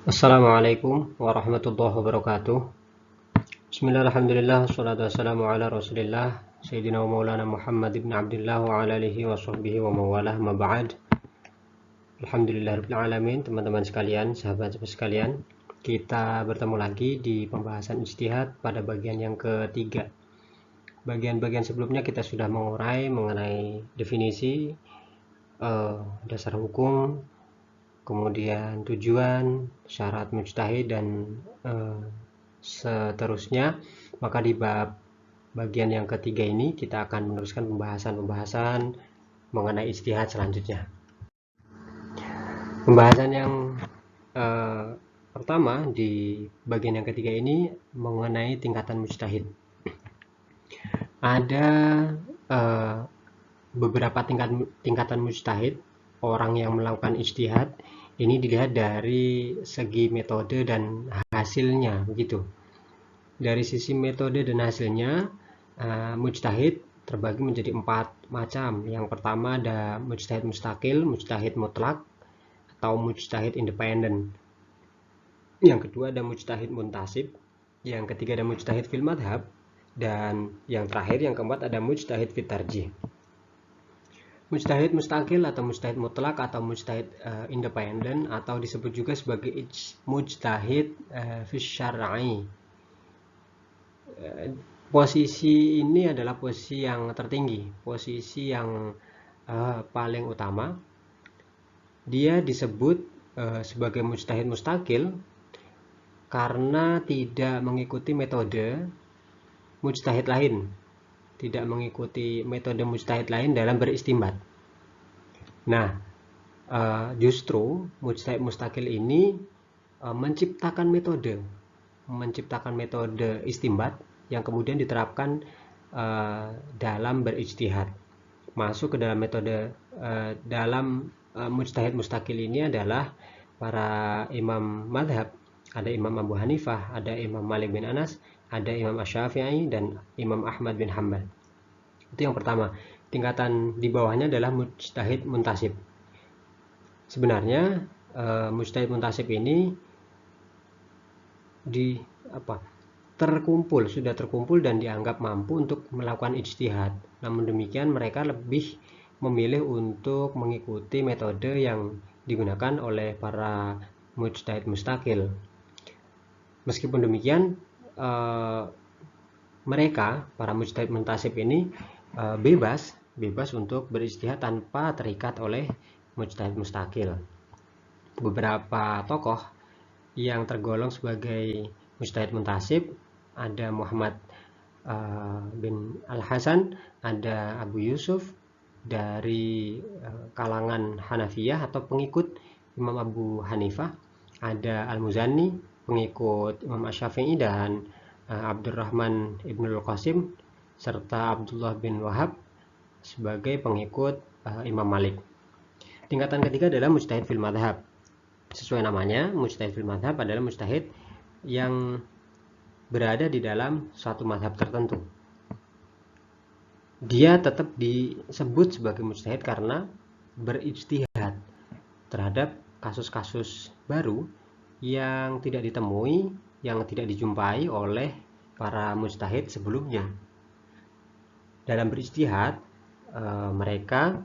Assalamualaikum warahmatullahi wabarakatuh. Bismillah, alhamdulillah, wassalatu wassalamu ala rasulillah Sayyidina wa maulana Muhammad ibn Abdullah wa ala alihi wa sahbihi wa mawalah ma ba'd. Alhamdulillahirrahmanirrahim. Teman-teman sekalian, sahabat-sahabat sekalian, kita bertemu lagi di pembahasan ijtihad pada bagian yang ketiga. Bagian-bagian sebelumnya kita sudah mengurai mengenai definisi, dasar hukum, kemudian tujuan, syarat mujtahid, dan seterusnya. Maka di bagian yang ketiga ini kita akan meneruskan pembahasan mengenai ijtihad selanjutnya. Pembahasan yang pertama di bagian yang ketiga ini mengenai tingkatan mujtahid. Ada beberapa tingkatan mujtahid, orang yang melakukan ijtihad. Ini dilihat dari segi metode dan hasilnya, begitu. Dari sisi metode dan hasilnya, mujtahid terbagi menjadi 4 macam. Yang pertama ada mujtahid mustaqil, mujtahid mutlak, atau mujtahid independen. Yang kedua ada mujtahid muntasib. Yang ketiga ada mujtahid fil madhab. Dan yang terakhir, yang keempat, ada mujtahid fit tarjih. Mujtahid mustaqil atau mujtahid mutlak atau mujtahid independen, atau disebut juga sebagai mujtahid fi syar'i. Posisi ini adalah posisi yang tertinggi, posisi yang paling utama. Dia disebut sebagai mujtahid mustaqil karena tidak mengikuti metode mujtahid lain, tidak mengikuti metode mujtahid lain dalam beristimbat. Nah, justru mujtahid mustaqil ini menciptakan metode istimbat yang kemudian diterapkan dalam berijtihad. Masuk ke dalam metode dalam mujtahid mustaqil ini adalah para imam madhab. Ada Imam Abu Hanifah, ada Imam Malik bin Anas, ada Imam Asy-Syafi'i, dan Imam Ahmad bin Hanbal. Itu yang pertama. Tingkatan di bawahnya adalah mujtahid muntasib. Sebenarnya mujtahid muntasib ini sudah terkumpul dan dianggap mampu untuk melakukan ijtihad. Namun demikian mereka lebih memilih untuk mengikuti metode yang digunakan oleh para mujtahid mustaqil. Meskipun demikian, mereka, para mujtahid muntasib ini, bebas untuk berijtihad tanpa terikat oleh mujtahid mustaqil. Beberapa tokoh yang tergolong sebagai mujtahid muntasib ada Muhammad bin Al-Hasan, ada Abu Yusuf dari kalangan Hanafiyah atau pengikut Imam Abu Hanifah, ada Al-Muzani pengikut Imam Asy-Syafi'i, dan Abdurrahman Ibnul Qasim serta Abdullah bin Wahab sebagai pengikut Imam Malik. Tingkatan ketiga adalah mujtahid fil madhab. Sesuai namanya, mujtahid fil madhab adalah mujtahid yang berada di dalam suatu madhab tertentu. Dia tetap disebut sebagai mujtahid karena berijtihad terhadap kasus-kasus baru yang tidak ditemui, yang tidak dijumpai oleh para mujtahid sebelumnya. Dalam berijtihad, mereka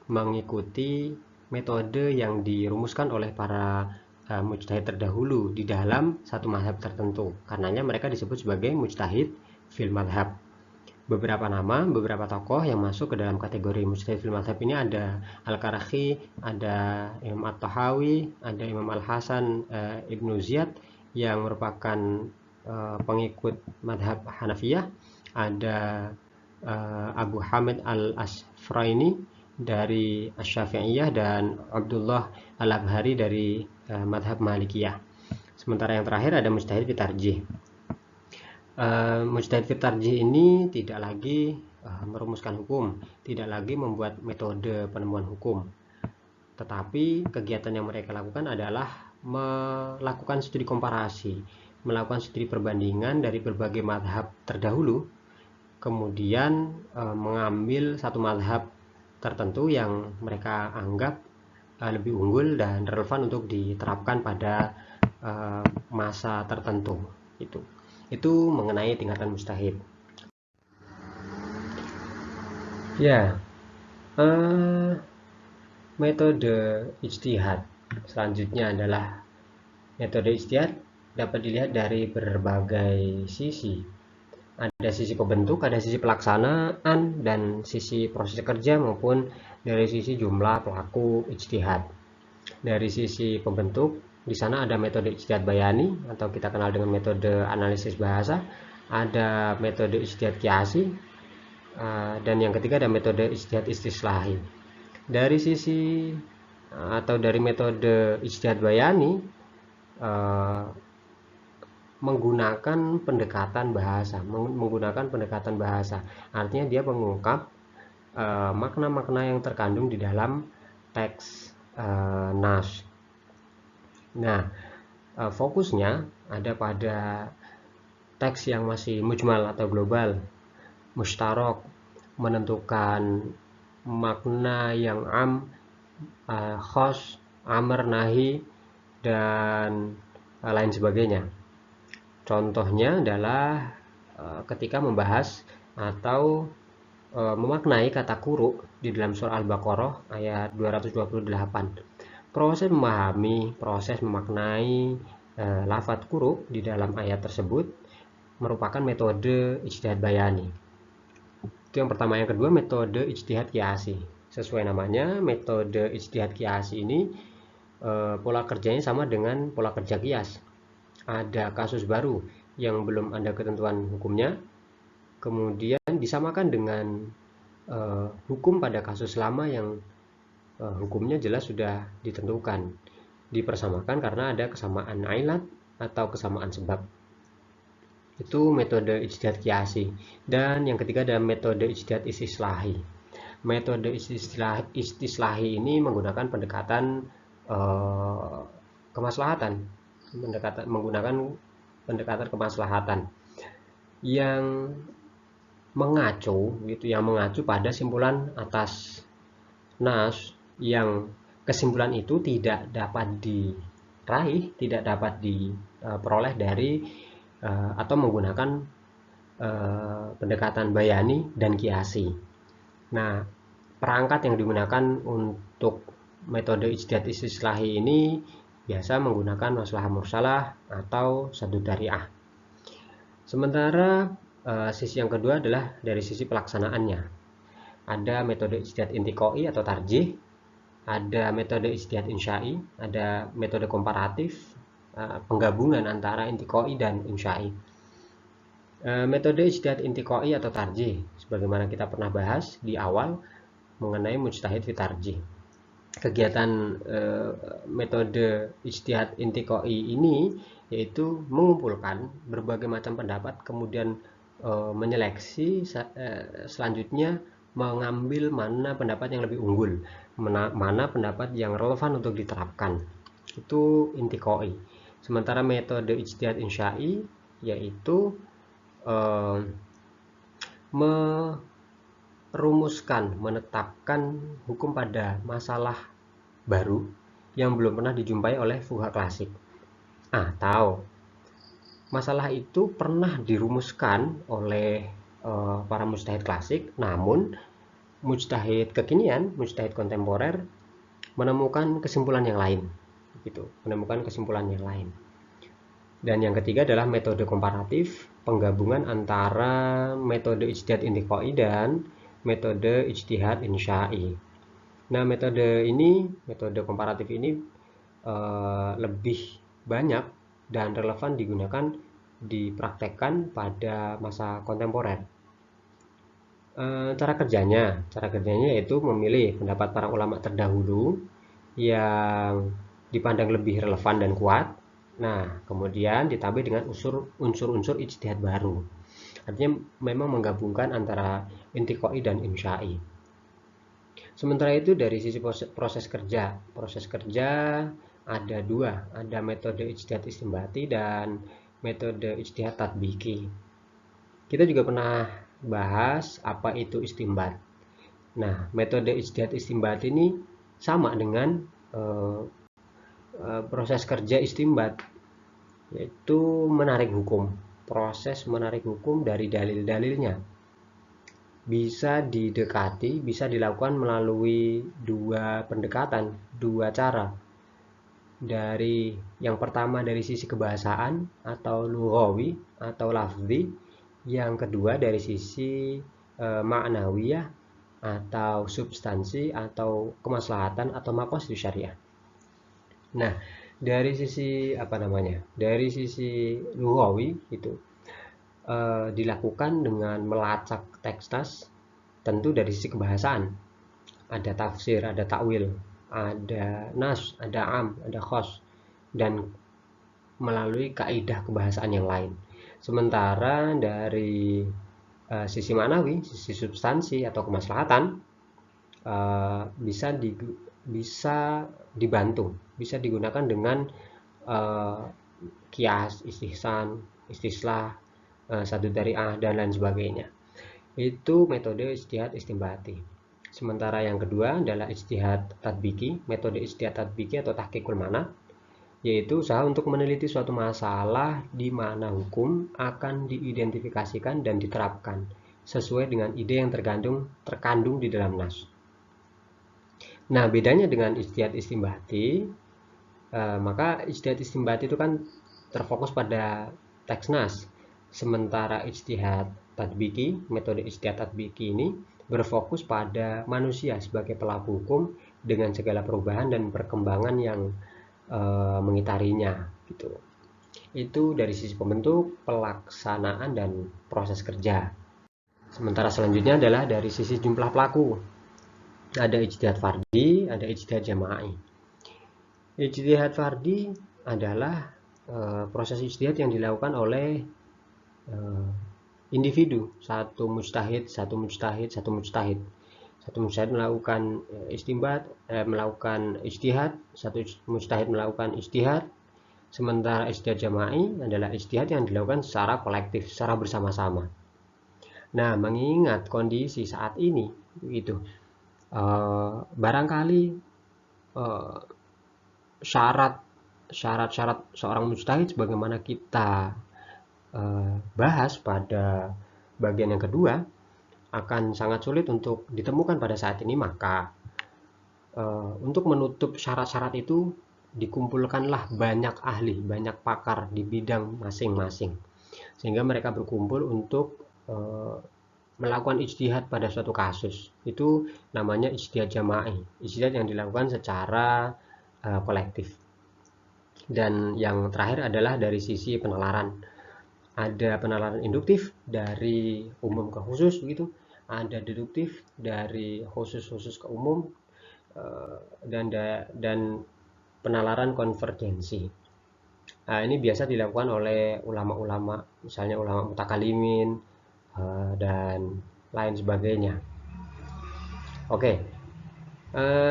mengikuti metode yang dirumuskan oleh para mujtahid terdahulu di dalam satu mazhab tertentu. Karenanya mereka disebut sebagai mujtahid fil madhab. Beberapa tokoh yang masuk ke dalam kategori mujtahid fil madhab ini ada Al-Karakhi, ada Imam At-Tahawi, ada Imam Al-Hasan Ibnu Ziyad yang merupakan pengikut madhab Hanafiyah, ada Abu Hamid Al-Asfaraini dari Asy-Syafi'iyah, dan Abdullah Al-Abhari dari madhab Malikiyah. Sementara yang terakhir ada mujtahid fit tarjih. Mujtahid fit tarjih ini tidak lagi merumuskan hukum, tidak lagi membuat metode penemuan hukum, tetapi kegiatan yang mereka lakukan adalah melakukan studi komparasi, melakukan studi perbandingan dari berbagai madhab terdahulu, kemudian mengambil satu madhab tertentu yang mereka anggap lebih unggul dan relevan untuk diterapkan pada masa tertentu. Itu mengenai tingkatan mujtahid. Ya, metode ijtihad selanjutnya adalah metode ijtihad dapat dilihat dari berbagai sisi. Ada sisi pembentuk, ada sisi pelaksanaan, dan sisi proses kerja maupun dari sisi jumlah pelaku ijtihad. Dari sisi pembentuk, di sana ada metode ijtihad bayani atau kita kenal dengan metode analisis bahasa, ada metode ijtihad qiyasi, dan yang ketiga ada metode ijtihad istislahi. Dari sisi atau dari metode ijtihad bayani menggunakan pendekatan bahasa, artinya dia mengungkap makna-makna yang terkandung di dalam teks nas. Nah, fokusnya ada pada teks yang masih mujmal atau global, mustarok, menentukan makna yang am, khos, amr, nahi, dan lain sebagainya. Contohnya adalah ketika membahas atau memaknai kata kuruk di dalam surah Al-Baqarah ayat 228. Proses memahami, proses memaknai lafadz kuruk di dalam ayat tersebut merupakan metode ijtihad bayani. Itu yang pertama. Yang kedua, metode ijtihad qiyasi. Sesuai namanya, metode ijtihad qiyasi ini pola kerjanya sama dengan pola kerja qiyas. Ada kasus baru yang belum ada ketentuan hukumnya, kemudian disamakan dengan hukum pada kasus lama yang hukumnya jelas sudah ditentukan, dipersamakan karena ada kesamaan ilat atau kesamaan sebab. Itu metode ijtihad qiyasi. Dan yang ketiga ada metode ijtihad istislahi. Metode istislahi ini menggunakan pendekatan kemaslahatan, menggunakan pendekatan kemaslahatan yang mengacu pada simpulan atas nas, yang kesimpulan itu tidak dapat diraih, tidak dapat diperoleh dari atau menggunakan pendekatan bayani dan qiyasi. Nah, perangkat yang digunakan untuk metode ijtihad istislahi ini biasa menggunakan maslahah mursalah atau sadud dari'ah. Sementara sisi yang kedua adalah dari sisi pelaksanaannya. Ada metode ijtihad intiqai atau tarjih, ada metode ijtihad insya'i, ada metode komparatif, penggabungan antara intiqai dan insya'i. Metode ijtihad intiqai atau tarjih, sebagaimana kita pernah bahas di awal mengenai mujtahid fi tarjih. Kegiatan metode ijtihad intiqai ini yaitu mengumpulkan berbagai macam pendapat, kemudian menyeleksi selanjutnya mengambil mana pendapat yang lebih unggul, mana pendapat yang relevan untuk diterapkan. Itu intiqai. Sementara metode ijtihad insya'i yaitu merumuskan, menetapkan hukum pada masalah baru yang belum pernah dijumpai oleh fuqaha klasik, atau masalah itu pernah dirumuskan oleh para mujtahid klasik, namun mujtahid kekinian, mujtahid kontemporer menemukan kesimpulan yang lain, Dan yang ketiga adalah metode komparatif, penggabungan antara metode ijtihad intiqai dan metode ijtihad insya'i. Nah, metode komparatif ini lebih banyak dan relevan dipraktekkan pada masa kontemporer. Cara kerjanya yaitu memilih pendapat para ulama terdahulu yang dipandang lebih relevan dan kuat. Nah, kemudian ditambah dengan unsur-unsur ijtihad baru. Artinya memang menggabungkan antara intiqai dan insya'i. Sementara itu dari sisi proses kerja ada dua, ada metode ijtihad istinbati dan metode ijtihad tatbiki. Kita juga pernah bahas apa itu istinbat. Nah, metode ijtihad istinbat ini sama dengan proses kerja istinbat. yaitu menarik hukum. Proses menarik hukum dari dalil-dalilnya bisa didekati, bisa dilakukan melalui dua pendekatan, dua cara. Dari yang pertama dari sisi kebahasaan atau lughawi atau lafzi, yang kedua dari sisi ma'nawiyah atau substansi atau kemaslahatan atau maqasid syariah. Nah, dari sisi apa namanya? Dari sisi lughawi itu dilakukan dengan melacak teks nas, tentu dari sisi kebahasaan. Ada tafsir, ada takwil, ada nas, ada am, ada khos, dan melalui kaidah kebahasaan yang lain. Sementara dari sisi maknawi, sisi substansi atau kemaslahatan, bisa dibantu, bisa digunakan dengan kias, istihsan, istislah, satu dari'ah, dan lain sebagainya. Itu metode ijtihad istinbati. Sementara yang kedua adalah ijtihad tatbiki, metode ijtihad tatbiki atau tahqiqul mana, yaitu usaha untuk meneliti suatu masalah di mana hukum akan diidentifikasikan dan diterapkan sesuai dengan ide yang terkandung di dalam nas. Nah, bedanya dengan ijtihad istinbati, maka ijtihad istinbati itu kan terfokus pada teks nas, sementara ijtihad tatbiki, metode ijtihad tatbiki ini berfokus pada manusia sebagai pelaku hukum dengan segala perubahan dan perkembangan yang mengitarinya gitu. Itu dari sisi pembentuk, pelaksanaan, dan proses kerja. Sementara selanjutnya adalah dari sisi jumlah pelaku. Ada ijtihad fardhi, ada ijtihad jama'i. Ijtihad fardhi adalah proses ijtihad yang dilakukan oleh individu, satu mujtahid melakukan istinbat, melakukan ijtihad, satu mujtahid melakukan ijtihad. Sementara ijtihad jama'i adalah ijtihad yang dilakukan secara kolektif, secara bersama-sama. Nah, mengingat kondisi saat ini itu barangkali syarat-syarat seorang mujtahid sebagaimana kita bahas pada bagian yang kedua akan sangat sulit untuk ditemukan pada saat ini. Maka untuk menutup syarat-syarat itu dikumpulkanlah banyak ahli, banyak pakar di bidang masing-masing, sehingga mereka berkumpul untuk melakukan ijtihad pada suatu kasus. Itu namanya ijtihad jama'i, ijtihad yang dilakukan secara kolektif. Dan yang terakhir adalah dari sisi penalaran. Ada penalaran induktif dari umum ke khusus begitu, ada deduktif dari khusus ke umum, dan penalaran konvergensi. Nah, ini biasa dilakukan oleh ulama-ulama, misalnya ulama mutakalimin dan lain sebagainya. Oke,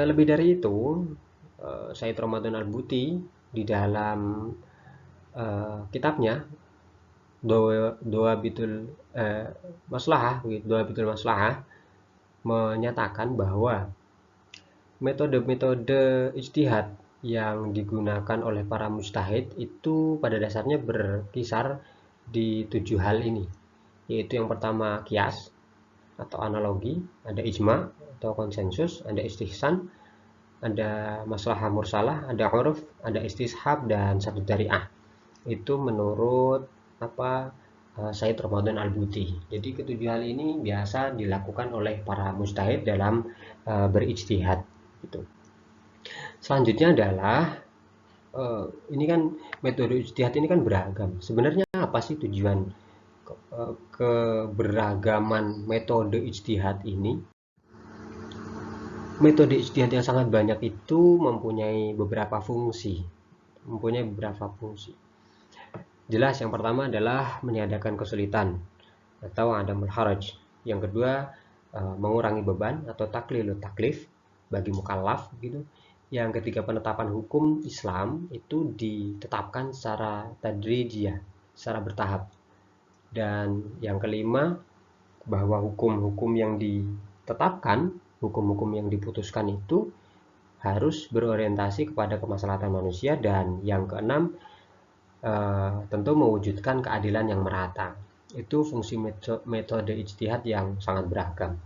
lebih dari itu, Said Ramadan Al-Buti di dalam kitabnya Dawabitul Maslahah menyatakan bahwa metode-metode ijtihad yang digunakan oleh para mujtahid itu pada dasarnya berkisar di 7 hal ini, yaitu yang pertama kias atau analogi, ada ijma atau konsensus, ada istihsan, ada maslahah mursalah, ada uruf, ada istishab, dan satu dari'ah. Itu menurut Said Ramadan Al-Buti. Jadi ketujuh hal ini biasa dilakukan oleh para mujtahid dalam berijtihad gitu. Selanjutnya adalah ini kan metode ijtihad ini kan beragam. Sebenarnya apa sih tujuan keberagaman metode ijtihad ini? Metode ijtihad yang sangat banyak itu mempunyai beberapa fungsi. Jelas, yang pertama adalah meniadakan kesulitan atau adamul haraj. Yang kedua, mengurangi beban atau taklilut taklif bagi mukallaf gitu. Yang ketiga, penetapan hukum Islam itu ditetapkan secara tadrijiyah, secara bertahap. Dan yang kelima, bahwa hukum-hukum yang ditetapkan, hukum-hukum yang diputuskan itu harus berorientasi kepada kemaslahatan manusia. Dan yang keenam, tentu mewujudkan keadilan yang merata. Itu fungsi metode ijtihad yang sangat beragam.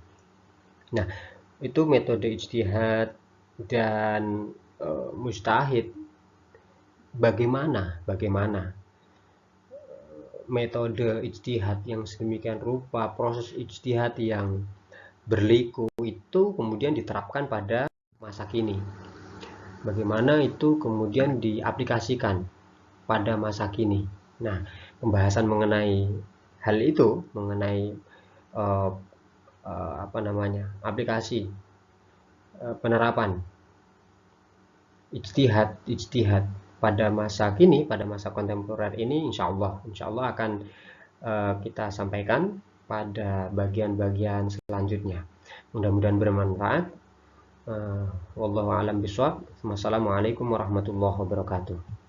Nah, itu metode ijtihad dan mujtahid. Bagaimana metode ijtihad yang sedemikian rupa, proses ijtihad yang berliku itu kemudian diterapkan pada masa kini. Bagaimana itu kemudian diaplikasikan pada masa kini. Nah, pembahasan mengenai hal itu, mengenai aplikasi penerapan ijtihad pada masa kini, pada masa kontemporer ini, insya Allah akan kita sampaikan pada bagian-bagian selanjutnya. Mudah-mudahan bermanfaat. Wallahu a'lam bishawab. Wassalamualaikum warahmatullahi wabarakatuh.